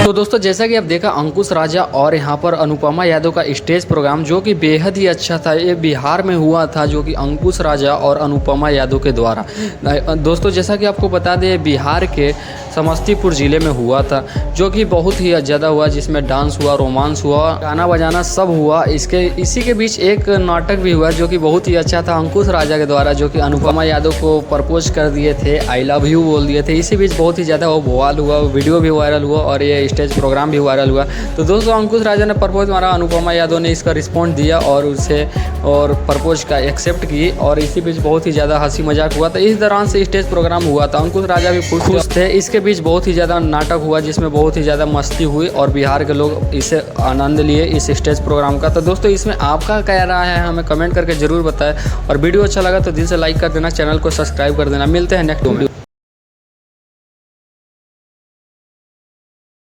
तो दोस्तों जैसा कि आप देखा अंकुश राजा और यहाँ पर अनुपमा यादव का स्टेज प्रोग्राम जो कि बेहद ही अच्छा था। ये बिहार में हुआ था जो कि अंकुश राजा और अनुपमा यादव के द्वारा। दोस्तों जैसा कि आपको बता दें बिहार के समस्तीपुर ज़िले में हुआ था जो कि बहुत ही ज़्यादा हुआ, जिसमें डांस हुआ, रोमांस हुआ, गाना बजाना सब हुआ। इसी के बीच एक नाटक भी हुआ जो कि बहुत ही अच्छा था अंकुश राजा के द्वारा, जो कि अनुपमा यादव को प्रपोज कर दिए थे, आई लव यू बोल दिए थे। इसी बीच बहुत ही ज़्यादा वो बवाल हुआ, वीडियो भी वायरल हुआ और ये स्टेज प्रोग्राम भी वायरल हुआ। तो दोस्तों अंकुश राजा ने प्रपोज मारा, अनुपमा यादव ने इसका रिस्पॉन्स दिया और उसे और प्रपोज का एक्सेप्ट की, और इसी बीच बहुत ही ज़्यादा हंसी मजाक हुआ था। इस दौरान से स्टेज प्रोग्राम हुआ था, अंकुश राजा भी खुश थे। इसके बीच बहुत ही ज़्यादा नाटक हुआ जिसमें बहुत ही ज़्यादा मस्ती हुई और बिहार के लोग इसे आनंद लिए इस स्टेज प्रोग्राम का। तो दोस्तों इसमें आपका क्या राय है हमें कमेंट करके ज़रूर बताएं, और वीडियो अच्छा लगा तो दिल से लाइक कर देना, चैनल को सब्सक्राइब कर देना। मिलते हैं नेक्स्ट वीडियो।